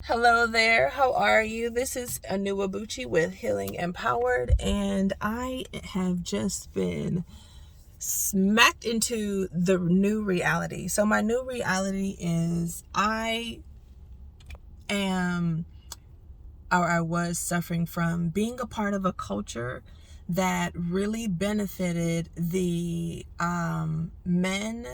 Hello there, how are you? This is Anua Bucci with Healing Empowered, and I have just been smacked into the new reality. So, my new reality is am, I was suffering from being a part of a culture that really benefited the men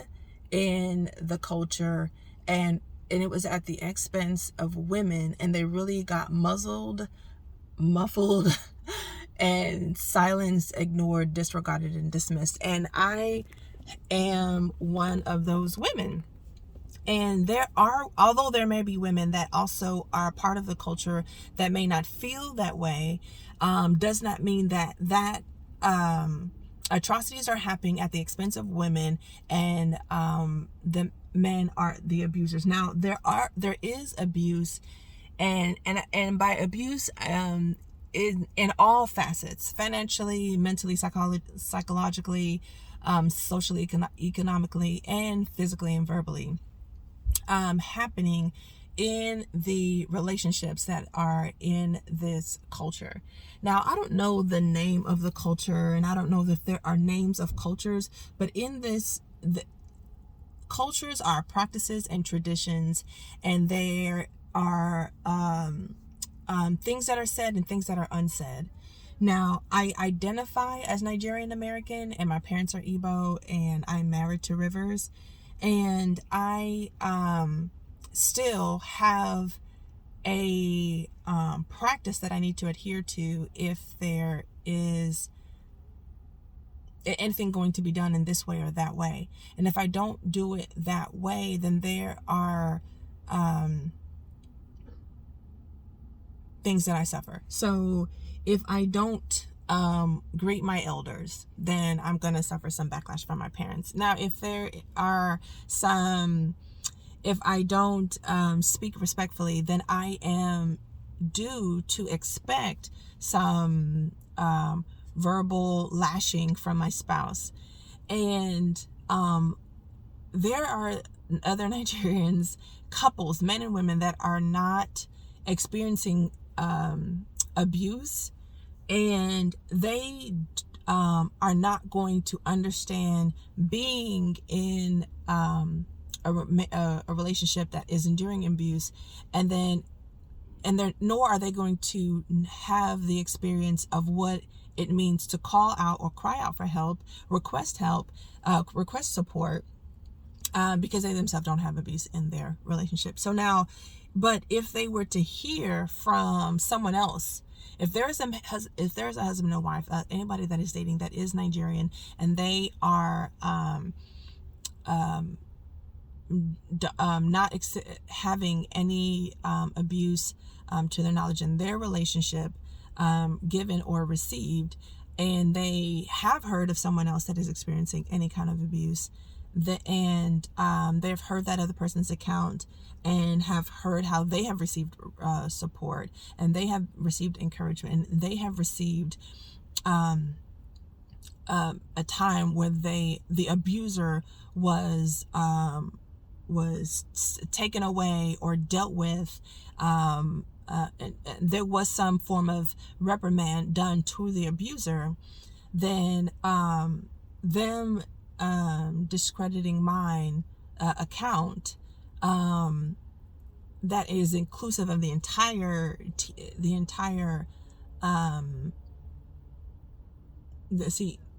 in the culture, and it was at the expense of women, and they really got muffled and silenced, ignored, disregarded, and dismissed. And I am one of those women. And although there may be women that also are part of the culture that may not feel that way, does not mean that atrocities are happening at the expense of women, and the men are the abusers. Now, there is abuse, and by abuse, in all facets: financially, mentally, psychologically, socially, economically, and physically and verbally, happening in the relationships that are in this culture. Now, I don't know the name of the culture, and I don't know if there are names of cultures, but in this, the cultures are practices and traditions, and there are things that are said and things that are unsaid. Now, I identify as Nigerian American, and my parents are Igbo, and I'm married to Rivers, and I still have a practice that I need to adhere to if there is anything going to be done in this way or that way. And if I don't do it that way, then there are things that I suffer. So if I don't greet my elders, then I'm going to suffer some backlash from my parents. Now, if I don't speak respectfully, then I am due to expect some verbal lashing from my spouse. And there are other Nigerians, couples, men and women, that are not experiencing abuse, and they are not going to understand being in a relationship that is enduring abuse, and nor are they going to have the experience of what it means to call out or cry out for help, request support, because they themselves don't have abuse in their relationship. So now, but if they were to hear from someone else, if there's a husband and wife, anybody that is dating that is Nigerian, and they are not having any abuse to their knowledge in their relationship, given or received, and they have heard of someone else that is experiencing any kind of abuse, and they've heard that other person's account, and have heard how they have received support, and they have received encouragement, and they have received a time where the abuser was taken away or dealt with, and there was some form of reprimand done to the abuser, then them discrediting mine account, that is inclusive of the entire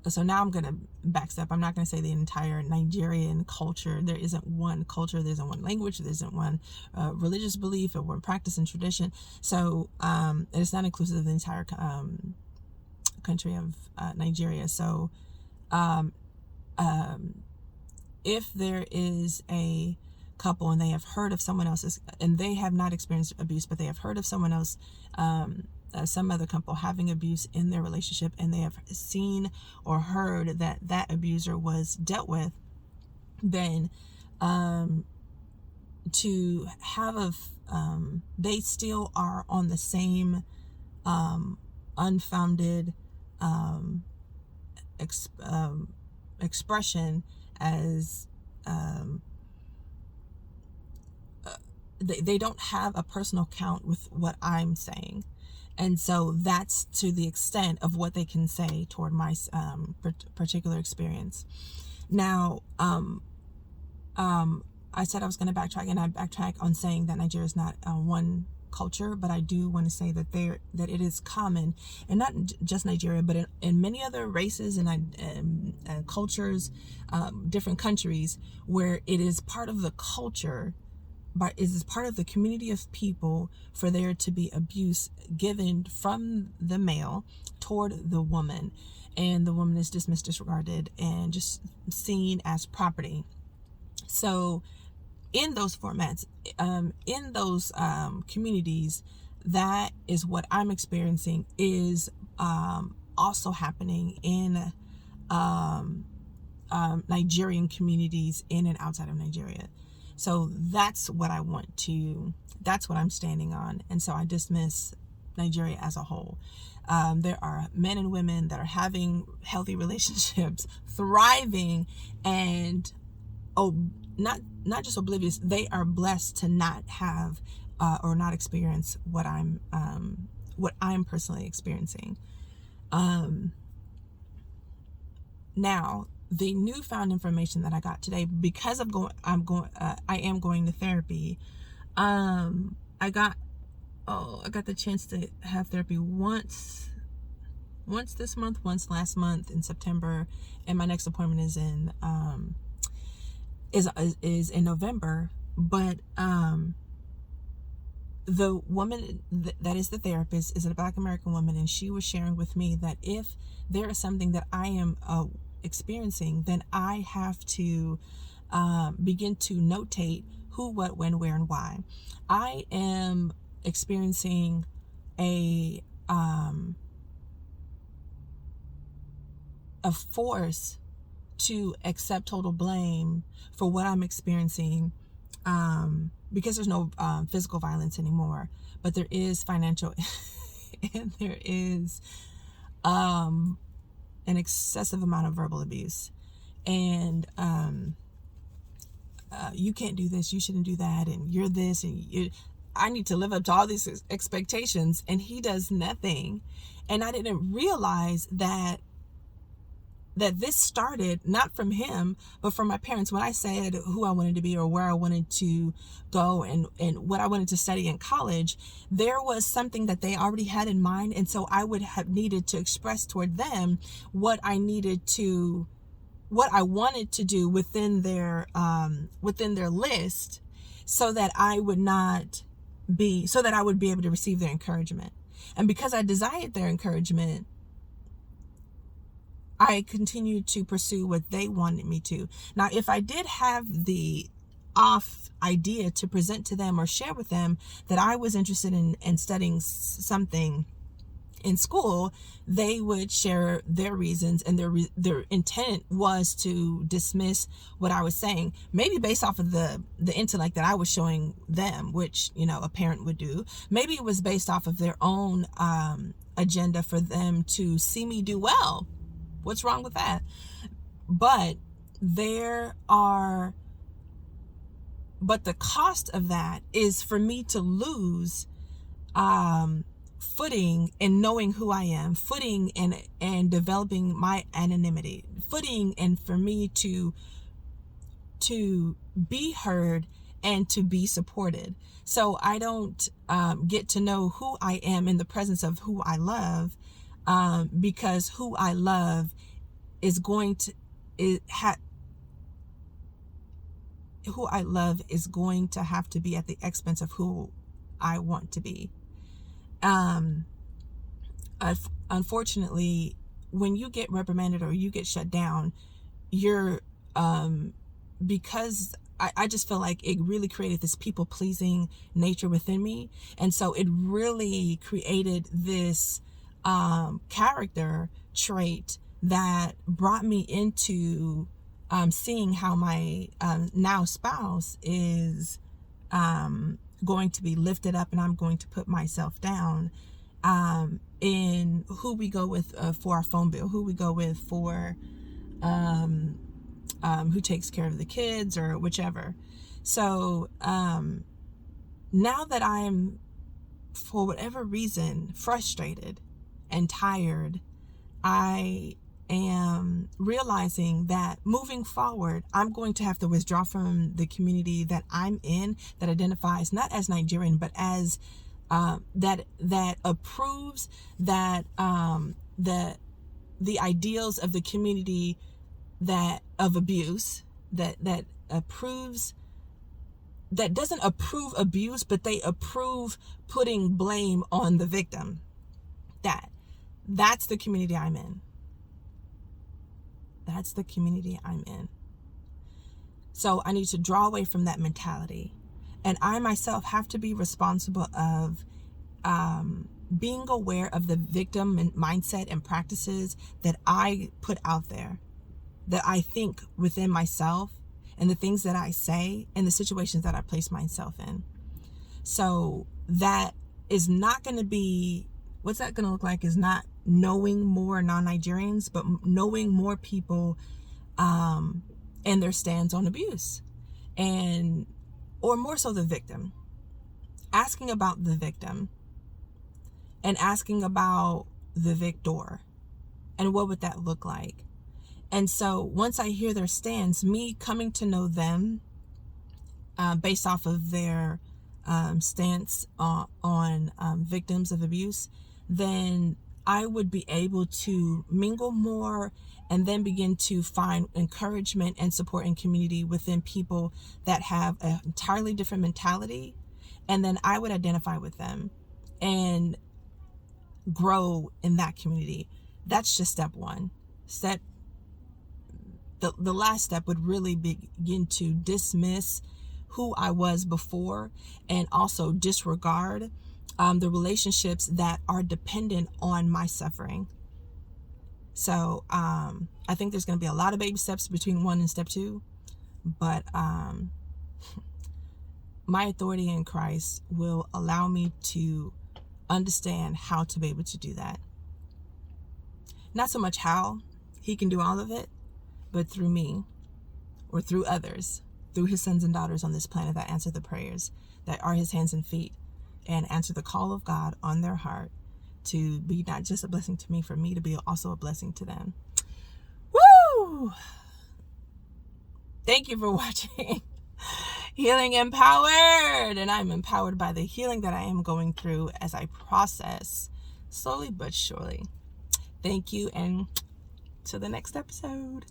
so now I'm going to backstep. I'm not going to say the entire Nigerian culture. There isn't one culture, there isn't one language, there isn't one religious belief or one practice and tradition. So it's not inclusive of the entire country of Nigeria. So if there is a couple and they have heard of someone else's, and they have not experienced abuse, but they have heard of someone else, some other couple having abuse in their relationship, and they have seen or heard that abuser was dealt with, then to have they still are on the same unfounded expression as they don't have a personal count with what I'm saying. And so that's to the extent of what they can say toward my particular experience. Now, I said I was going to backtrack, and I backtrack on saying that Nigeria is not one culture, but I do want to say that it is common, and not just Nigeria, but in many other races and cultures, different countries, where it is part of the culture, but it is part of the community of people for there to be abuse given from the male toward the woman, and the woman is dismissed, disregarded, and just seen as property. So in those formats, in those communities, that is what I'm experiencing is also happening in Nigerian communities in and outside of Nigeria. So that's what that's what I'm standing on. And so I dismiss Nigeria as a whole. There are men and women that are having healthy relationships, thriving, and not just oblivious. They are blessed to not have or not experience what I'm personally experiencing. Now, the newfound information that I got today, because I am going to therapy. I got the chance to have therapy once this month, once last month in September, and my next appointment is in November. But the woman that is the therapist is a Black American woman, and she was sharing with me that if there is something that I am experiencing, then I have to begin to notate who, what, when, where, and why. I am experiencing a force to accept total blame for what I'm experiencing, because there's no physical violence anymore, but there is financial and there is an excessive amount of verbal abuse, and you can't do this, you shouldn't do that, and you're this, and I need to live up to all these expectations, and he does nothing. And I didn't realize that this started not from him, but from my parents. When I said who I wanted to be or where I wanted to go and what I wanted to study in college, there was something that they already had in mind. And so I would have needed to express toward them what I wanted to do within their list, so that I would be able to receive their encouragement. And because I desired their encouragement, I continued to pursue what they wanted me to. Now, if I did have the off idea to present to them or share with them that I was interested in studying something in school, they would share their reasons, and their intent was to dismiss what I was saying, maybe based off of the intellect that I was showing them, which, a parent would do. Maybe it was based off of their own agenda for them to see me do well. What's wrong with that? But the cost of that is for me to lose footing in knowing who I am, footing and developing my anonymity, footing, and for me to be heard and to be supported. So I don't get to know who I am in the presence of who I love, because who I love is going to have to be at the expense of who I want to be. Unfortunately, when you get reprimanded or you get shut down, you're because I just feel like it really created this people-pleasing nature within me, and so it really created this character trait that brought me into seeing how my now spouse is going to be lifted up, and I'm going to put myself down in who we go with for our phone bill, who we go with for who takes care of the kids or whichever. So now that I'm, for whatever reason, frustrated and tired, I am realizing that moving forward, I'm going to have to withdraw from the community that I'm in, that identifies not as Nigerian, but as that approves that the ideals of the community that of abuse, that approves, that doesn't approve abuse, but they approve putting blame on the victim. That's the community I'm in. That's the community I'm in. So I need to draw away from that mentality. And I myself have to be responsible of being aware of the victim mindset and practices that I put out there, that I think within myself, and the things that I say, and the situations that I place myself in. So that is not going to be, what's that going to look like is not knowing more non-Nigerians, but knowing more people and their stance on abuse, and or more so the victim. Asking about the victim and asking about the victor, and what would that look like. And so once I hear their stance, me coming to know them based off of their stance on victims of abuse, then I would be able to mingle more and then begin to find encouragement and support and community within people that have an entirely different mentality. And then I would identify with them and grow in that community. That's just step one. The last step would really begin to dismiss who I was before, and also disregard the relationships that are dependent on my suffering. So I think there's going to be a lot of baby steps between 1 and step 2, but my authority in Christ will allow me to understand how to be able to do that. Not so much how, he can do all of it, but through me, or through others, through his sons and daughters on this planet that answer the prayers, that are his hands and feet, and answer the call of God on their heart to be not just a blessing to me, for me to be also a blessing to them. Woo! Thank you for watching Healing Empowered, and I'm empowered by the healing that I am going through as I process slowly but surely. Thank you, and to the next episode.